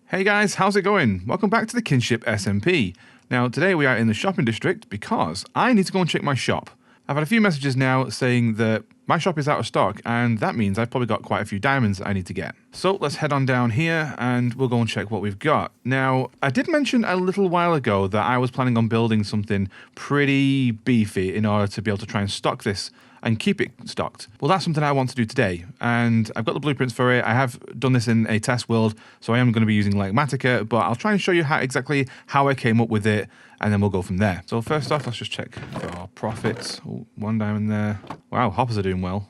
Hey guys, how's it going? Welcome back to the Kinship SMP. Now today we are in the shopping district because I need to go and check my shop. I've had a few messages now saying that my shop is out of stock and that means I've probably got quite a few diamonds I need to get. So let's head on down here and we'll go and check what we've got. Now I did mention a little while ago that I was planning on building something pretty beefy in order to be able to try and stock this and keep it stocked. Well, that's something I want to do today, and I've got the blueprints for it. I have done this in a test world, so I am going to be using Lagmatica, but I'll try and show you exactly how I came up with it, and then we'll go from there. So first off, let's just check for our profits. Oh, 1 diamond there. Wow, hoppers are doing well.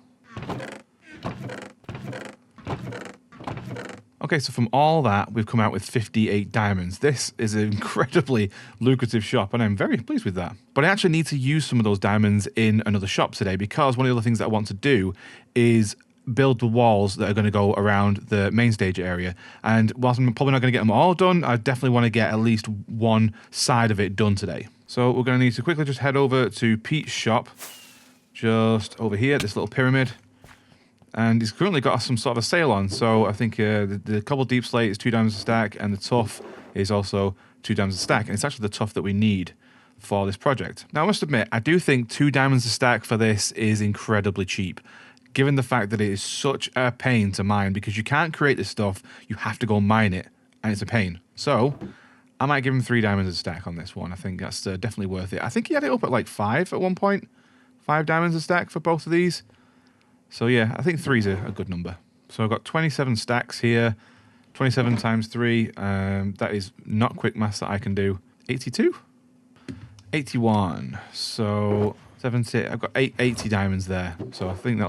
Okay, so from all that, we've come out with 58 diamonds. This is an incredibly lucrative shop, and I'm very pleased with that. But I actually need to use some of those diamonds in another shop today, because one of the other things that I want to do is build the walls that are going to go around the main stage area. And whilst I'm probably not going to get them all done, I definitely want to get at least one side of it done today. So we're going to need to quickly just head over to Pete's shop, just over here, this little pyramid. And he's currently got some sort of a sale on, so I think the cobble deep slate is 2 diamonds a stack, and the tuff is also 2 diamonds a stack, and it's actually the tuff that we need for this project. Now, I must admit, I do think 2 diamonds a stack for this is incredibly cheap, given the fact that it is such a pain to mine, because you can't create this stuff, you have to go mine it, and it's a pain. So I might give him 3 diamonds a stack on this one. I think that's definitely worth it. I think he had it up at like 5 at one point, 5 diamonds a stack for both of these. So yeah, I think 3 is a good number. So I've got 27 stacks here, 27 times 3, that is not quick maths that I can do. 82? 81, so 70, I've got 80 diamonds there, so I think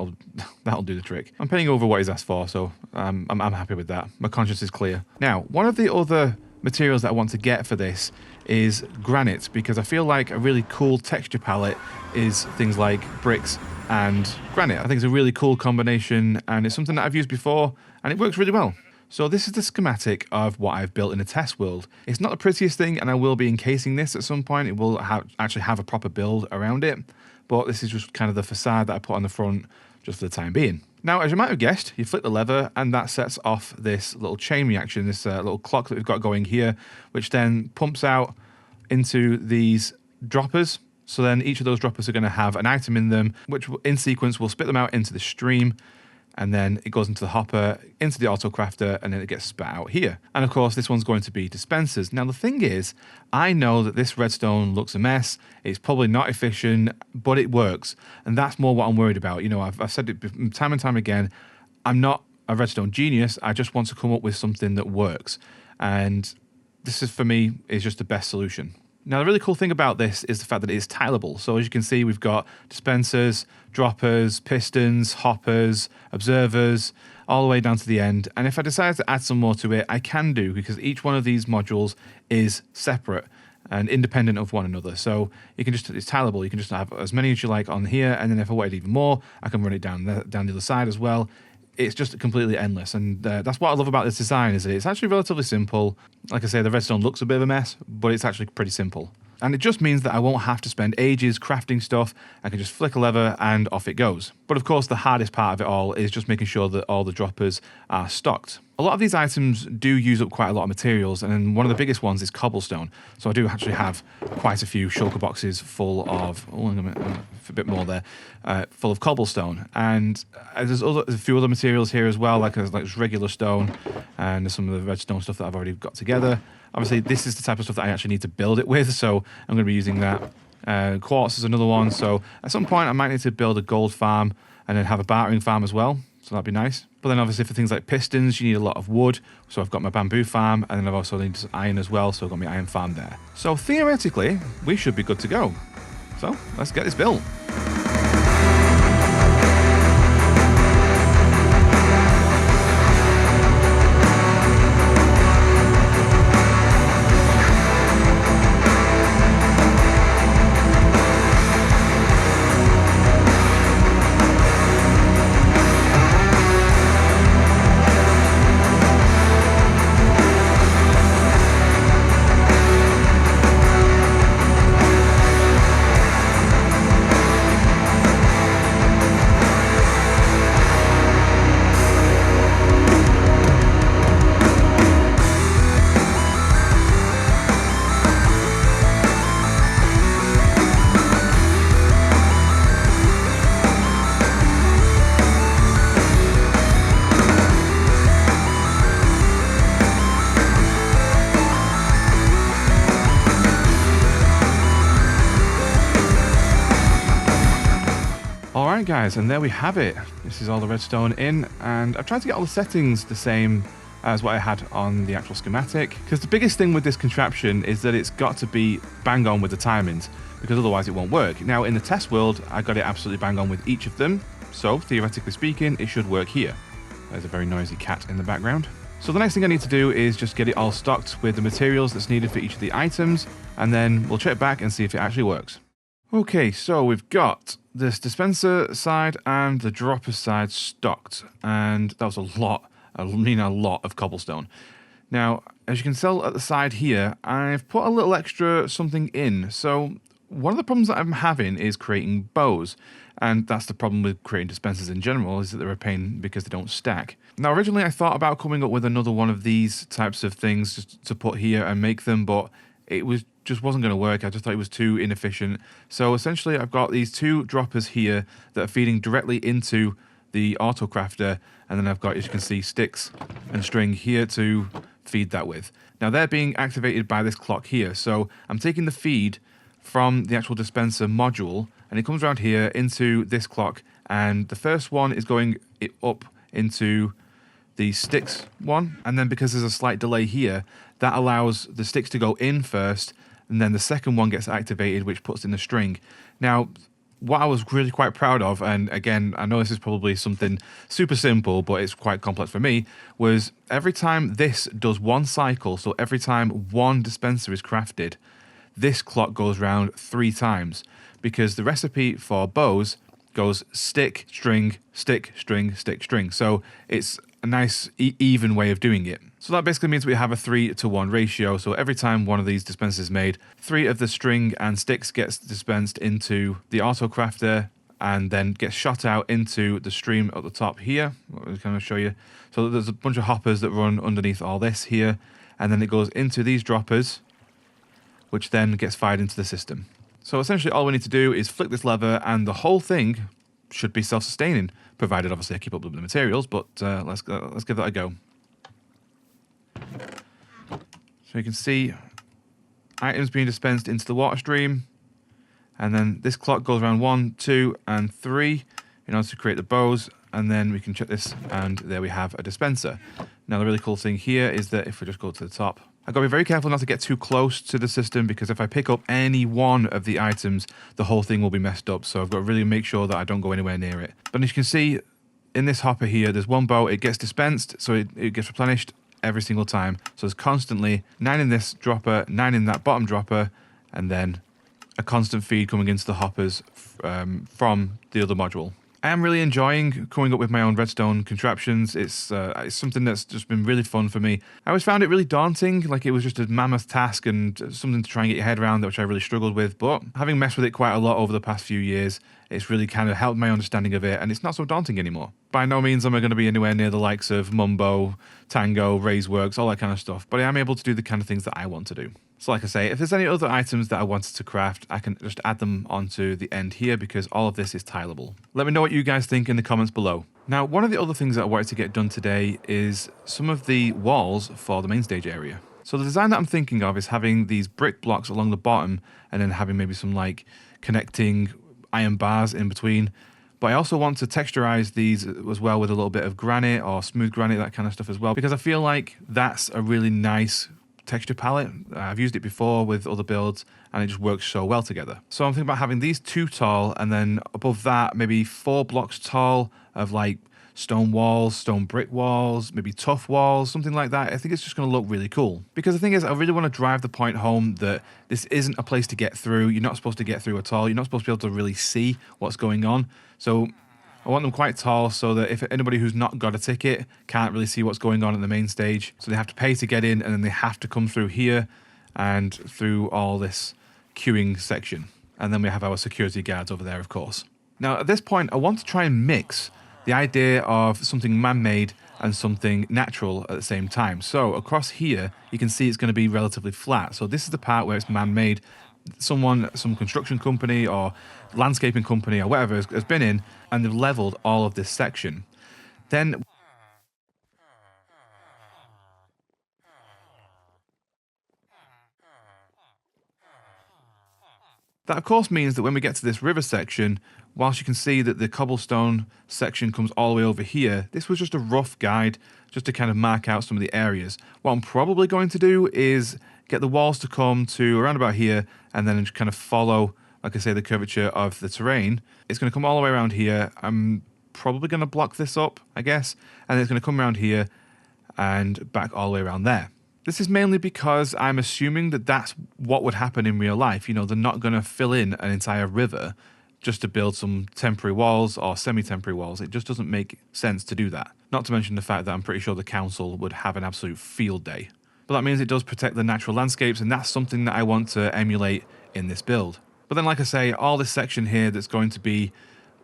that'll do the trick. I'm paying over what he's asked for, so I'm happy with that. My conscience is clear. Now, one of the other materials that I want to get for this is granite, because I feel like a really cool texture palette is things like bricks and granite. I think it's a really cool combination, and it's something that I've used before, and it works really well. So this is the schematic of what I've built in a test world. It's not the prettiest thing, and I will be encasing this at some point. It will actually have a proper build around it, but this is just kind of the facade that I put on the front just for the time being. Now, as you might have guessed, you flick the lever and that sets off this little chain reaction, this little clock that we've got going here, which then pumps out into these droppers. So then each of those droppers are going to have an item in them, which in sequence will spit them out into the stream, and then it goes into the hopper, into the auto crafter, and then it gets spat out here. And of course, this one's going to be dispensers. Now, the thing is, I know that this redstone looks a mess. It's probably not efficient, but it works. And that's more what I'm worried about. You know, I've said it time and time again. I'm not a redstone genius. I just want to come up with something that works. And this is, for me, is just the best solution. Now, the really cool thing about this is the fact that it is tileable. So as you can see, we've got dispensers, droppers, pistons, hoppers, observers, all the way down to the end. And if I decide to add some more to it, I can do, because each one of these modules is separate and independent of one another. So you can just, it's tileable. You can just have as many as you like on here. And then if I wanted even more, I can run it down the other side as well. It's just completely endless, and that's what I love about this design, is that it's actually relatively simple. Like I say, the redstone looks a bit of a mess, but it's actually pretty simple. And it just means that I won't have to spend ages crafting stuff. I can just flick a lever and off it goes. But of course, the hardest part of it all is just making sure that all the droppers are stocked. A lot of these items do use up quite a lot of materials, and then one of the biggest ones is cobblestone. So I do actually have quite a few shulker boxes full of, a bit more there, full of cobblestone. And there's a few other materials here as well, like regular stone, and there's some of the redstone stuff that I've already got together. Obviously, this is the type of stuff that I actually need to build it with, so I'm going to be using that. Quartz is another one, so at some point I might need to build a gold farm and then have a bartering farm as well, so that'd be nice. But then obviously for things like pistons, you need a lot of wood, so I've got my bamboo farm, and then I've also need iron as well, so I've got my iron farm there. So theoretically, we should be good to go. So let's get this built. guys, and there we have it. This is all the redstone in, and I've tried to get all the settings the same as what I had on the actual schematic, because the biggest thing with this contraption is that it's got to be bang on with the timings, because otherwise it won't work. Now in the test world, I got it absolutely bang on with each of them, so theoretically speaking, it should work here. There's a very noisy cat in the background. So the next thing I need to do is just get it all stocked with the materials that's needed for each of the items, and then we'll check back and see if it actually works. Okay, so we've got this dispenser side and the dropper side stocked, and that was a lot of cobblestone. Now, as you can tell at the side here, I've put a little extra something in. So one of the problems that I'm having is creating bows, and that's the problem with creating dispensers in general, is that they're a pain because they don't stack. Now, originally I thought about coming up with another one of these types of things just to put here and make them, but it just wasn't going to work. I just thought it was too inefficient. So essentially I've got these two droppers here that are feeding directly into the auto crafter, and then I've got, as you can see, sticks and string here to feed that with. Now they're being activated by this clock here, so I'm taking the feed from the actual dispenser module, and it comes around here into this clock, and the first one is going up into the sticks one, and then because there's a slight delay here, that allows the sticks to go in first, and then the second one gets activated, which puts in the string. Now, what I was really quite proud of, and again, I know this is probably something super simple, but it's quite complex for me, was every time this does one cycle, so every time one dispenser is crafted, this clock goes round 3 times, because the recipe for bows goes stick, string, stick, string, stick, string. So it's a nice even way of doing it. So that basically means we have a 3-to-1 ratio. So every time one of these dispensers is made, 3 of the string and sticks gets dispensed into the auto crafter and then gets shot out into the stream at the top here. I'll kind of show you. So there's a bunch of hoppers that run underneath all this here, and then it goes into these droppers, which then gets fired into the system. So essentially all we need to do is flick this lever and the whole thing should be self-sustaining, provided obviously I keep up with the materials, but let's give that a go. So you can see items being dispensed into the water stream, and then this clock goes around 1, 2, and 3 in order to create the bows, and then we can check this, and there we have a dispenser. Now the really cool thing here is that if we just go to the top, I've got to be very careful not to get too close to the system, because if I pick up any one of the items, the whole thing will be messed up. So I've got to really make sure that I don't go anywhere near it. But as you can see, in this hopper here, there's one bow, it gets dispensed, so it gets replenished every single time. So there's constantly 9 in this dropper, 9 in that bottom dropper, and then a constant feed coming into the hoppers from the other module. I am really enjoying coming up with my own redstone contraptions. It's something that's just been really fun for me. I always found it really daunting, like it was just a mammoth task and something to try and get your head around, which I really struggled with. But having messed with it quite a lot over the past few years, it's really kind of helped my understanding of it, and it's not so daunting anymore. By no means am I going to be anywhere near the likes of Mumbo, Tango, Raiseworks, all that kind of stuff, but I am able to do the kind of things that I want to do. So like I say, if there's any other items that I wanted to craft, I can just add them onto the end here, because all of this is tileable. Let me know what you guys think in the comments below. Now, one of the other things that I wanted to get done today is some of the walls for the main stage area. So the design that I'm thinking of is having these brick blocks along the bottom, and then having maybe some like connecting iron bars in between. But I also want to texturize these as well with a little bit of granite or smooth granite, that kind of stuff as well, because I feel like that's a really nice texture palette. I've used it before with other builds and it just works so well together. So I'm thinking about having these 2 tall, and then above that maybe 4 blocks tall of like stone walls, stone brick walls, maybe tough walls, something like that. I think it's just going to look really cool, because the thing is, I really want to drive the point home that this isn't a place to get through. You're not supposed to get through at all. You're not supposed to be able to really see what's going on. So I want them quite tall, so that if anybody who's not got a ticket can't really see what's going on at the main stage, so they have to pay to get in, and then they have to come through here and through all this queuing section. And then we have our security guards over there, of course. Now, at this point, I want to try and mix the idea of something man-made and something natural at the same time. So across here, you can see it's going to be relatively flat. So this is the part where it's man-made. Some construction company or landscaping company or whatever has been in, and they've leveled all of this section. Then That, of course, means that when we get to this river section, whilst you can see that the cobblestone section comes all the way over here, this was just a rough guide, just to kind of mark out some of the areas. What I'm probably going to do is get the walls to come to around about here, and then just kind of follow, like I say, the curvature of the terrain. It's going to come all the way around here. I'm probably going to block this up, I guess, and then it's going to come around here and back all the way around there. This is mainly because I'm assuming that that's what would happen in real life. You know, they're not going to fill in an entire river just to build some temporary walls or semi-temporary walls. It just doesn't make sense to do that. Not to mention the fact that I'm pretty sure the council would have an absolute field day. But that means it does protect the natural landscapes, and that's something that I want to emulate in this build. But then, like I say, all this section here that's going to be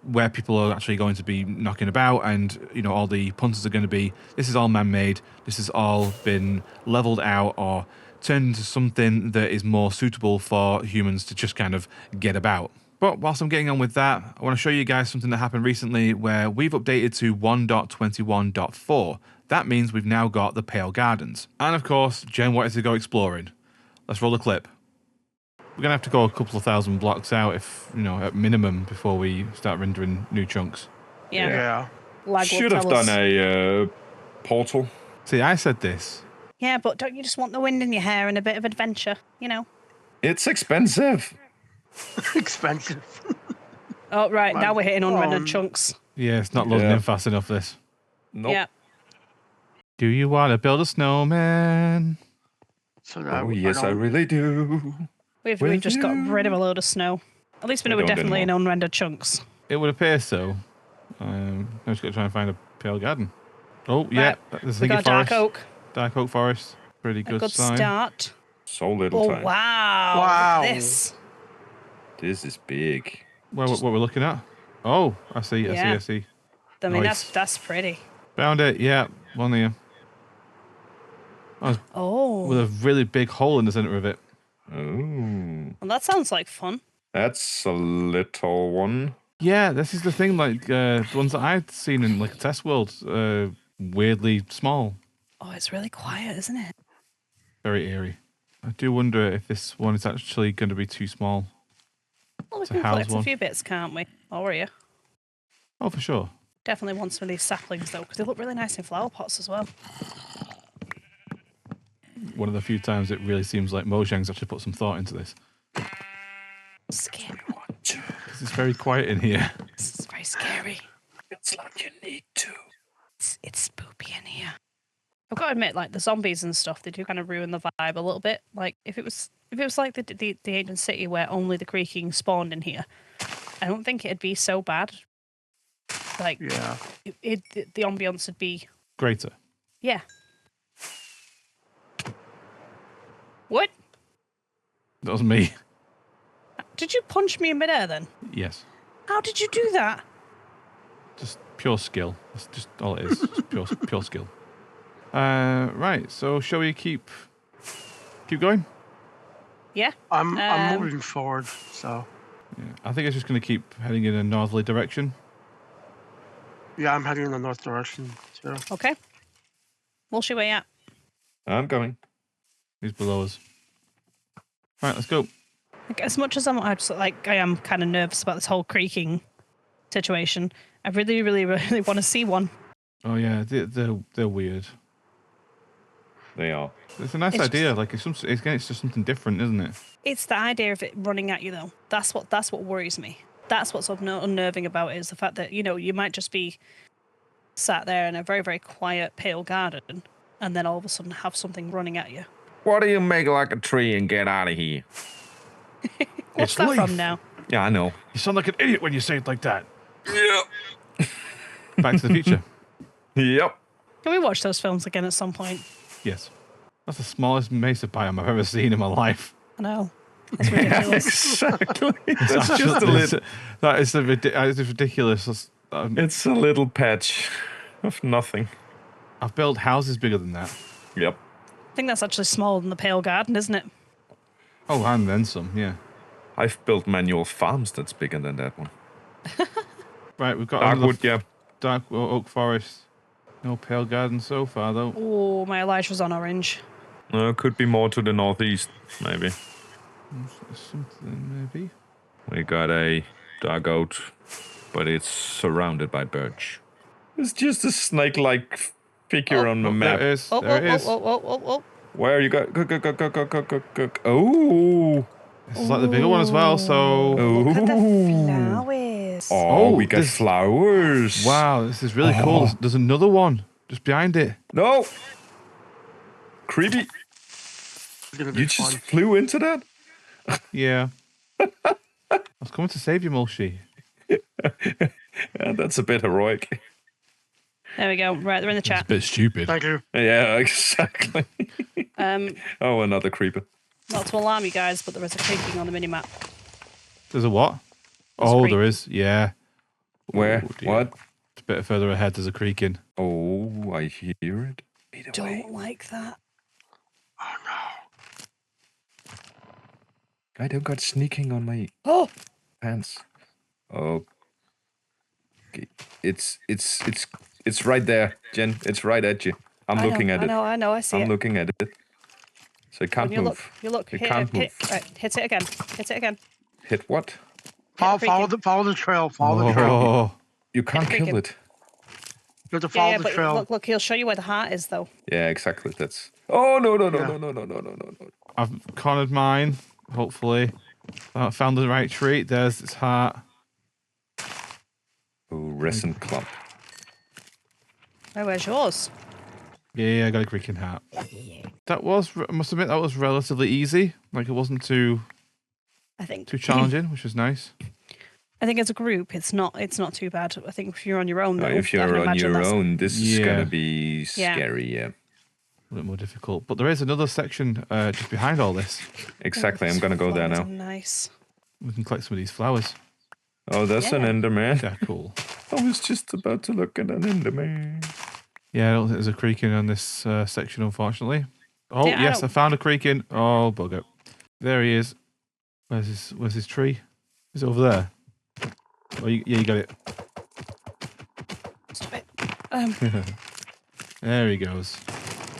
where people are actually going to be knocking about, and you know, all the punters are going to be, this is all man-made. This has all been leveled out or turned into something that is more suitable for humans to just kind of get about. But whilst I'm getting on with that, I want to show you guys something that happened recently where we've updated to 1.21.4. That means we've now got the Pale Gardens. And of course, Jen wanted to go exploring. Let's roll the clip. We're going to have to go a couple of thousand blocks out, if, you know, at minimum, before we start rendering new chunks. Yeah. Should have done a portal. See, I said this. Yeah, but don't you just want the wind in your hair and a bit of adventure, you know? It's expensive. Expensive. Oh, right, now we're hitting unrendered chunks. Yeah, it's not loading in fast enough, this. Nope. Yeah. Do you want to build a snowman? So that Oh, yes, I really do. We've just got rid of a load of snow. At least we know we're definitely in unrendered chunks. It would appear so. I'm just going to try and find a Pale Garden. Oh, yeah. There's We got forest. dark oak. Dark oak forest. Pretty A good good sign. start. So little Oh, time. wow. Wow. This. This is big. What we're looking at? Oh, I see. I see. I mean, Nice. that's pretty. Found it. Yeah, one here. Oh. With a really big hole in the center of it. Oh. Well, that sounds like fun. That's a little one. Yeah, this is the thing. Like the ones that I'd seen in like a test world, weirdly small. Oh, it's really quiet, isn't it? Very eerie. I do wonder if this one is actually going to be too small. Well, we To can house collect a one. few bits, can't we? Or you? Oh, for sure. Definitely want some of these saplings, though, because they look really nice in flower pots as well. One of the few times it really seems like Mojang's actually put some thought into this. Scary. Because it's very quiet in here. This is very scary. It's like you need to. It's spoopy in here. I've got to admit, like the zombies and stuff, they do kind of ruin the vibe a little bit. Like if it was like the ancient city where only the Creaking spawned in here, I don't think it'd be so bad. Like Yeah. the ambience would be Greater. yeah. What? That was me. Did you punch me in midair then? Yes. How did you do that? Just pure skill. That's just all it is. Just pure skill. Right. So shall we keep going? Yeah. I'm moving forward, so Yeah. I think it's just going to keep heading in a northerly direction. yeah, I'm heading in the north direction too. Okay. We'll see where you at. I'm going. He's below us. Right. Let's go. Like, as much as I am kind of nervous about this whole Creaking situation, I really, really, really want to see one. Oh yeah. They're weird. They are. It's a nice It's idea. Like it's just something different, isn't it? It's the idea of it running at you, though. That's what worries me. That's what's unnerving about it, is the fact that, you know, you might just be sat there in a very, very quiet, pale garden, and then all of a sudden have something running at you. Why do you make like a tree and get out of here? What's It's that leaf. from now? Yeah, I know. You sound like an idiot when you say it like that. Yep. Back to the Future. Yep. Can we watch those films again at some point? Yes. That's the smallest mesa biome I've ever seen in my life. I know. That's ridiculous. Exactly. It's It's just a little. That is it's ridiculous. It's a little patch of nothing. I've built houses bigger than that. Yep. I think that's actually smaller than the Pale Garden, isn't it? Oh, and then some, yeah. I've built manual farms that's bigger than that one. Right, we've got another Darkwood, yeah. dark oak forest. No Pale Garden so far, though. Oh, my Elijah's on orange. Could be more to the northeast, maybe. Something, maybe. We got a dugout, but it's surrounded by birch. It's just a snake-like figure on the map. There it is. Oh, There it oh, is. oh, oh, oh, oh, oh. Where you go? Go. Oh. This is like the bigger one as well, so... Look at the Ooh. flowers. Oh, we got this- flowers. Wow, this is really cool. There's another one just behind it. No. Creepy. It's gonna be You fun. just flew into that? Yeah. I was coming to save you, Mulshi. Yeah, that's a bit heroic. There we go. Right, they're in the It's a chat. bit stupid. Thank you. Yeah, exactly. Oh, another creeper. Not to alarm you guys, but there is a creaking on the minimap. There's a what? There's a Oh, creak. there is. Yeah. Where? Oh, dear. What? It's a bit further ahead. There's a creaking. Oh, I hear it. Either way. Don't like that. Oh no. I don't got sneaking on my Oh, pants. Oh. Okay. It's right there, Jen. It's right at you. I'm looking at it. I know. I see I'm it. looking at it. So it can't When you move. look. It Hit, can't hit, move. right, hit it again. Hit it again. Hit what? Follow creaking. the trail. Follow the trail. Oh, You can't creaking. kill it. You have to Yeah, follow yeah, the but trail. look, he'll show you where the heart is, though. Yeah, exactly. That's. Oh no. Yeah. I've cornered mine, hopefully. I found the right tree. There's its heart. Oh, resin clump. Oh, where's yours? Yeah, I got a creaking heart. That was, I must admit, that was relatively easy. Like, it wasn't too I think. challenging, which was nice. I think as a group, it's not too bad. I think if you're on your own, though, If I you're can on imagine your that's- own, this is Yeah. gonna be Yeah. scary. Yeah. A bit more difficult. But there is another section just behind all this. Exactly. I'm gonna go there Flowers now. are Nice. We can collect some of these flowers. Oh, that's an Yeah. Enderman. They're cool. I was just about to look at an Enderman. Yeah, I don't think there's a creaking on this section, unfortunately. Oh, Yeah, I yes, I don't- found a creaking. Oh, bugger. There he is. Where's his tree? Is it over there? Oh, yeah, you got it. Stop it. There he goes.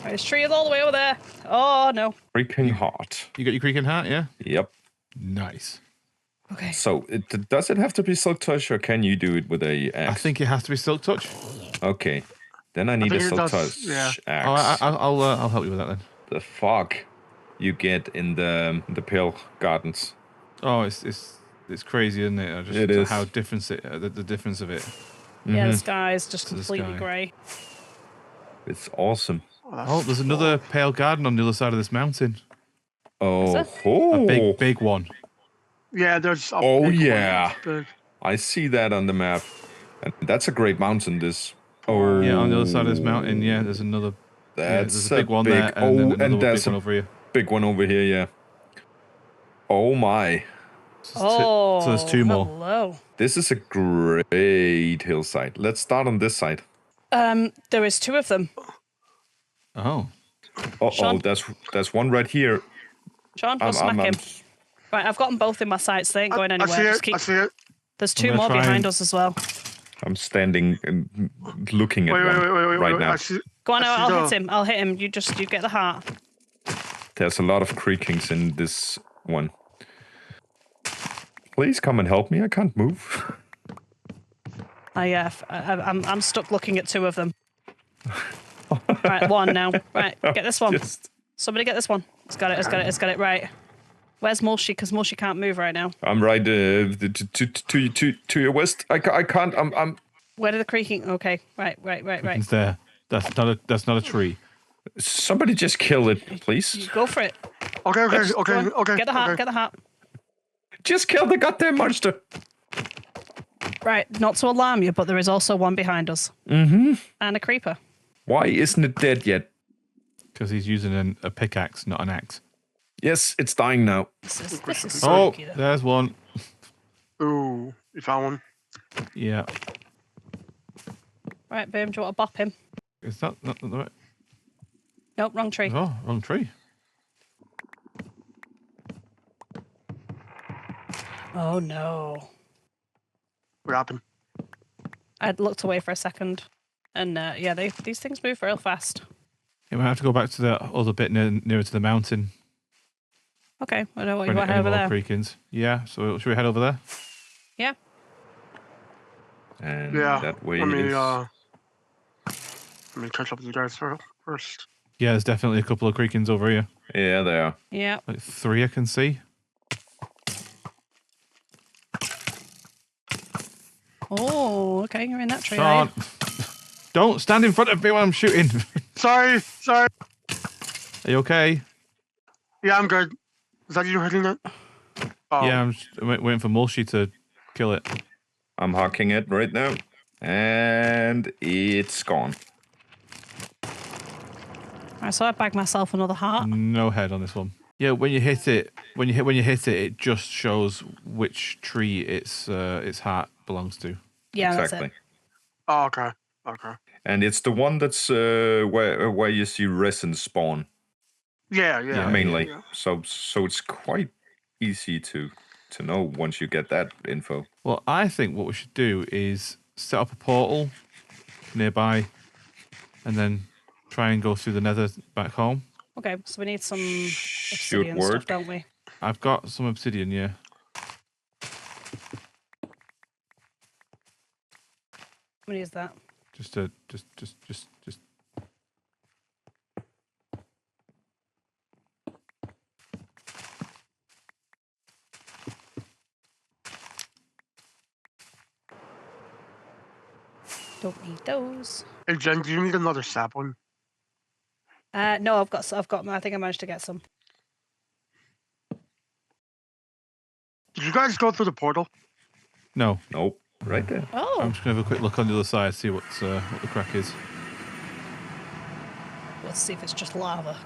Right, his tree is all the way over there. Oh, no. Freaking hot. You got your creaking hat, yeah? Yep. Nice. Okay. So, does it have to be silk touch, or can you do it with a axe? I think it has to be silk touch. Okay. Then I need a think it silk does, touch yeah. axe. Oh, I'll help you with that then. The fog you get in the pale gardens. Oh, it's crazy, isn't it? Just It is. how different the difference of it. Yeah, the sky is just To the completely sky. grey. It's awesome. Oh, there's another pale garden on the other side of this mountain. Oh, there? A big one. Yeah, there's. A Oh, big one. yeah. It's big. I see that on the map. And that's a great mountain, this. Oh, Yeah, on the other side of this mountain, yeah, there's another. Yeah, That's there's a big one big, there, and then another there's big one a over here. big one over here, yeah. Oh my. Oh, so there's two more. Hello. This is a great hillside. Let's start on this side. There is two of them. Oh, Uh-oh, Sean? there's one right here. Sean, go smack him. Right, I've got them both in my sights. They ain't going I anywhere. see Just it. keep... I see it. There's I'm two gonna more try behind and- us as well. I'm standing and looking at Wait, one right now. I see. Go on, I see I'll the- hit him. I'll hit him. You get the heart. There's a lot of creakings in this one. Please come and help me. I can't move. I'm stuck looking at two of them. Right, one now. Right, get this one. Just- Somebody get this one. It's got it. Right. Where's Mulshi? Because Mulshi can't move right now. I'm right to your west. I can't. I'm. Where did the creaking? Okay. Right. it's there. That's not a tree. Somebody just kill it, please. You go for it. Okay. Go on. Get the heart. Okay. Get the heart. Just kill the goddamn monster. Right. Not to alarm you, but there is also one behind us. Mm-hmm. And a creeper. Why isn't it dead yet? Because he's using a pickaxe, not an axe. Yes, it's dying now. This is Oh, spooky, though. there's one. Ooh, you found one. Yeah. Right, boom. Do you want to bop him? Is that not the right? Nope, wrong tree. Oh, wrong tree. Oh no. What happened? I'd looked away for a second, and yeah, these things move real fast. You might have to go back to the other bit nearer to the mountain. Okay, I know what you Any want to head over more there. Creakings? Yeah, so should we head over there? Yeah. And Yeah. that way Let me is. let me catch up with you guys first. Yeah, there's definitely a couple of Creakings over here. Yeah, they are. Yeah. Like 3 I can see. Oh, okay, you're in that tree, are Sean, you? don't stand in front of me when I'm shooting. Sorry. Are you okay? Yeah, I'm good. Is that you hitting it? Oh. Yeah, I'm just waiting for Mulshy to kill it. I'm hacking it right now. And it's gone. Alright, so I bagged myself another heart. No head on this one. Yeah, when you hit it, it just shows which tree its heart belongs to. Yeah, Exactly. that's it. Oh, okay. Okay. And it's the one that's where you see resin spawn Yeah. mainly. Yeah. So it's quite easy to know once you get that info. Well, I think what we should do is set up a portal nearby, and then try and go through the Nether back home. Okay, so we need some Should obsidian stuff, work. don't we? I've got some obsidian, yeah. How many is that? Just. Don't need those. Hey, Jen, do you need another sapling? No, I've got. I think I managed to get some. Did you guys go through the portal? No, Nope. Right there. Oh, I'm just gonna have a quick look on the other side, see what the crack is. let's see if it's just lava.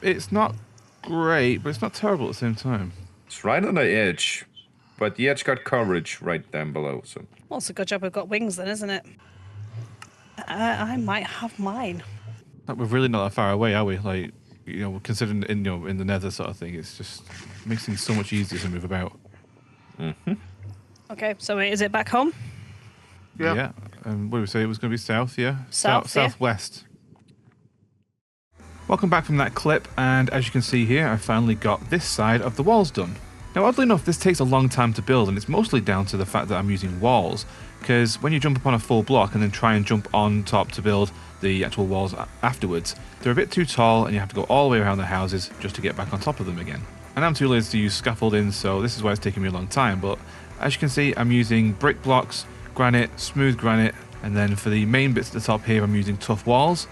It's not great, but it's not terrible at the same time. It's right on the edge. But the edge got coverage right down below. So Well, it's a good job we've got wings then, isn't it? I might have mine. Like, we're really not that far away, are we? Like, considering in the Nether sort of thing, it's just makes things so much easier to move about. Okay, so is it back home? Yeah. Yeah. What did we say? It was going to be south, yeah? South, yeah. Southwest. Welcome back from that clip, and as you can see here, I finally got this side of the walls done. Now, oddly enough, this takes a long time to build, and it's mostly down to the fact that I'm using walls, because when you jump upon a full block and then try and jump on top to build the actual walls afterwards, they're a bit too tall, and you have to go all the way around the houses just to get back on top of them again. And I'm too lazy to use scaffolding, so this is why it's taking me a long time, but as you can see, I'm using brick blocks, granite, smooth granite, and then for the main bits at the top here, I'm using tough walls,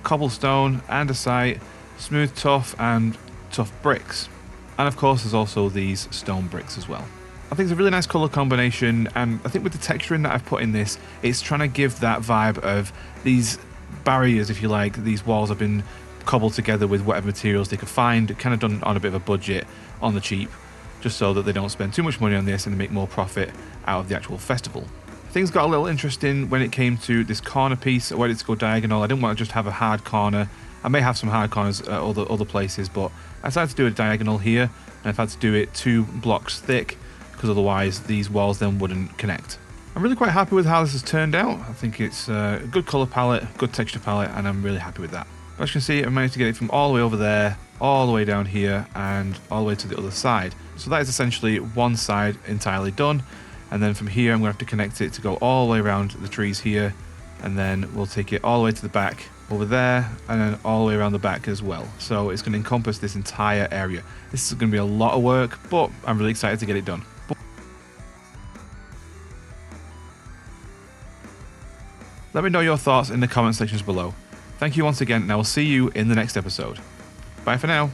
cobblestone, andesite, smooth tough, and tough bricks. And of course, there's also these stone bricks as well. I think it's a really nice colour combination, and I think with the texturing that I've put in this, it's trying to give that vibe of these barriers, if you like. These walls have been cobbled together with whatever materials they could find, kind of done on a bit of a budget, on the cheap, just so that they don't spend too much money on this and make more profit out of the actual festival. Things got a little interesting when it came to this corner piece, where it's go diagonal. I didn't want to just have a hard corner. I may have some hard corners at other places, but I decided to do a diagonal here, and I've had to do it 2 blocks thick, because otherwise these walls then wouldn't connect. I'm really quite happy with how this has turned out. I think it's a good colour palette, good texture palette, and I'm really happy with that. As you can see, I managed to get it from all the way over there, all the way down here, and all the way to the other side. So that is essentially one side entirely done, and then from here I'm going to have to connect it to go all the way around the trees here, and then we'll take it all the way to the back over there, and then all the way around the back as well. So it's going to encompass this entire area. This is going to be a lot of work, but I'm really excited to get it done. Let me know your thoughts in the comment sections below. Thank you once again, and I will see you in the next episode. Bye for now.